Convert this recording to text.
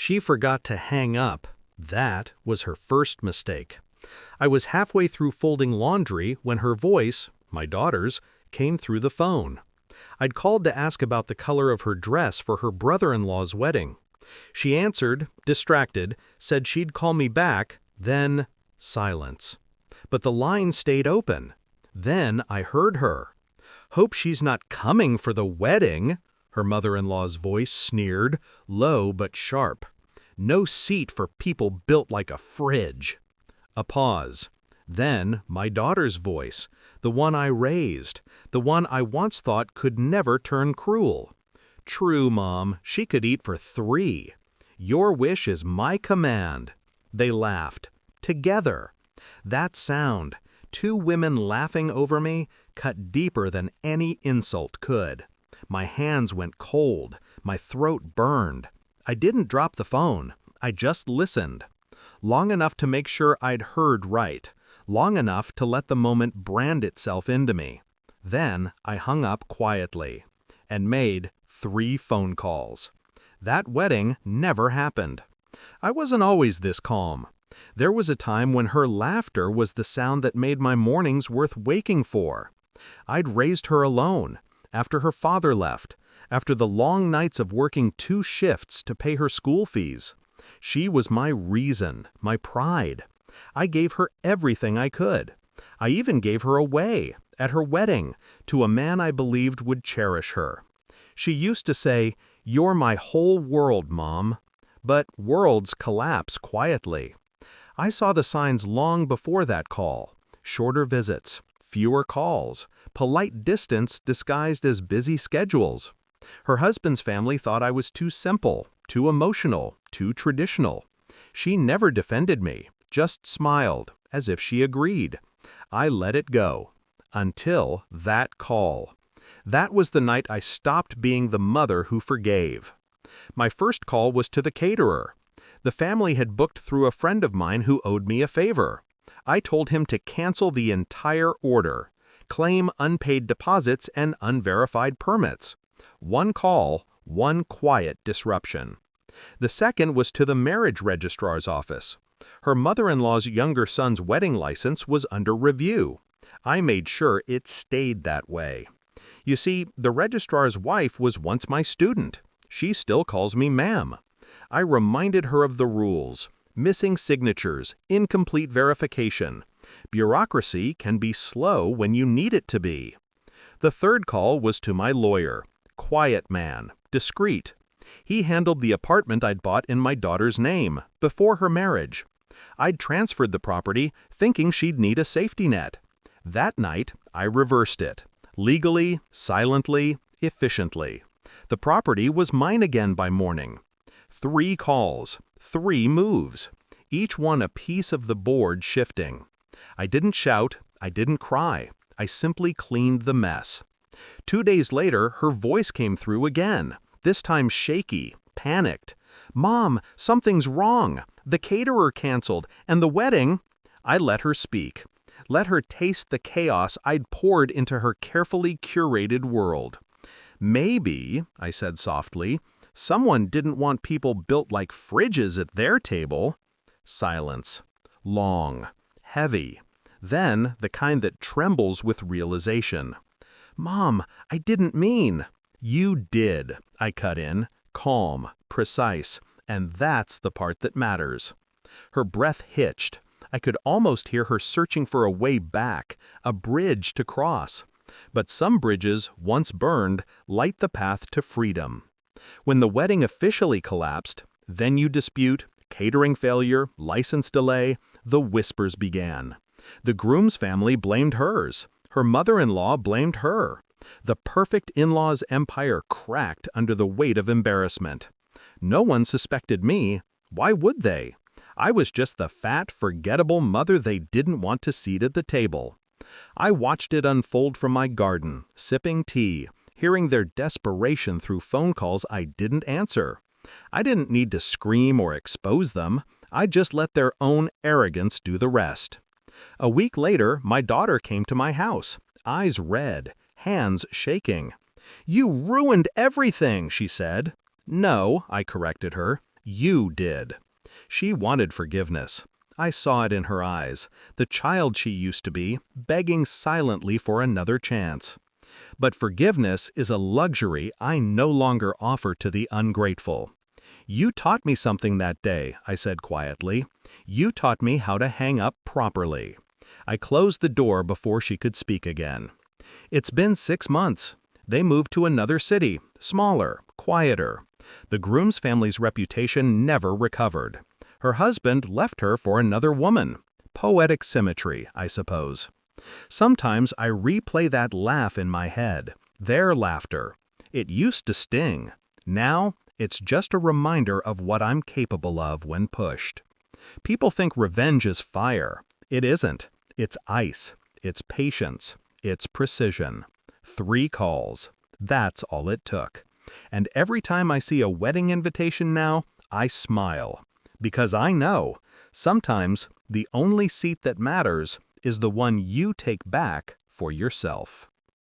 She forgot to hang up. That was her first mistake. I was halfway through folding laundry when her voice, my daughter's, came through the phone. I'd called to ask about the color of her dress for her brother-in-law's wedding. She answered, distracted, said she'd call me back, then silence. But the line stayed open. Then I heard her. "Hope she's not coming for the wedding," her mother-in-law's voice sneered, low but sharp. "No seat for people built like a fridge." A pause. Then my daughter's voice, the one I raised, the one I once thought could never turn cruel. "True, Mom, she could eat for 3. Your wish is my command." They laughed. Together. That sound, 2 women laughing over me, cut deeper than any insult could. My hands went cold. My throat burned. I didn't drop the phone. I just listened. Long enough to make sure I'd heard right. Long enough to let the moment brand itself into me. Then I hung up quietly and made 3 phone calls. That wedding never happened. I wasn't always this calm. There was a time when her laughter was the sound that made my mornings worth waking for. I'd raised her alone, after her father left, after the long nights of working 2 shifts to pay her school fees. She was my reason, my pride. I gave her everything I could. I even gave her away, at her wedding, to a man I believed would cherish her. She used to say, "You're my whole world, Mom." But worlds collapse quietly. I saw the signs long before that call. Shorter visits, fewer calls, polite distance disguised as busy schedules. Her husband's family thought I was too simple, too emotional, too traditional. She never defended me, just smiled, as if she agreed. I let it go. Until that call. That was the night I stopped being the mother who forgave. My first call was to the caterer. The family had booked through a friend of mine who owed me a favor. I told him to cancel the entire order, claim unpaid deposits and unverified permits. One call, one quiet disruption. The second was to the marriage registrar's office. Her mother-in-law's younger son's wedding license was under review. I made sure it stayed that way. You see, the registrar's wife was once my student. She still calls me ma'am. I reminded her of the rules. Missing signatures, incomplete verification. Bureaucracy can be slow when you need it to be. The third call was to my lawyer. Quiet man, discreet. He handled the apartment I'd bought in my daughter's name, before her marriage. I'd transferred the property, thinking she'd need a safety net. That night, I reversed it. Legally, silently, efficiently. The property was mine again by morning. 3 calls, 3 moves, each one a piece of the board shifting. I didn't shout, I didn't cry, I simply cleaned the mess. 2 days later, her voice came through again, this time shaky, panicked. "Mom, something's wrong. The caterer canceled, and the wedding—" I let her speak. Let her taste the chaos I'd poured into her carefully curated world. "Maybe," I said softly, "someone didn't want people built like fridges at their table." Silence. Long. Heavy. Then the kind that trembles with realization. "Mom, I didn't mean—" "You did," I cut in, calm, precise, and that's the part that matters. Her breath hitched. I could almost hear her searching for a way back, a bridge to cross. But some bridges, once burned, light the path to freedom. When the wedding officially collapsed, venue dispute, catering failure, license delay, the whispers began. The groom's family blamed hers. Her mother-in-law blamed her. The perfect in-laws empire cracked under the weight of embarrassment. No one suspected me. Why would they? I was just the fat, forgettable mother they didn't want to seat at the table. I watched it unfold from my garden, sipping tea, hearing their desperation through phone calls I didn't answer. I didn't need to scream or expose them. I just let their own arrogance do the rest. A week later, my daughter came to my house, eyes red, hands shaking. "You ruined everything," she said. "No," I corrected her. You did. She wanted forgiveness. I saw it in her eyes, the child she used to be, begging silently for another chance. But forgiveness is a luxury I no longer offer to the ungrateful. You taught me something that day, I said quietly. You taught me how to hang up properly. I closed the door before she could speak again. It's been 6 months. They moved to another city, smaller, quieter. The groom's family's reputation never recovered. Her husband left her for another woman. Poetic symmetry, I suppose. Sometimes I replay that laugh in my head, their laughter. It used to sting. Now, it's just a reminder of what I'm capable of when pushed. People think revenge is fire. It isn't. It's ice. It's patience. It's precision. 3 calls. That's all it took. And every time I see a wedding invitation now, I smile. Because I know, sometimes the only seat that matters is the one you take back for yourself.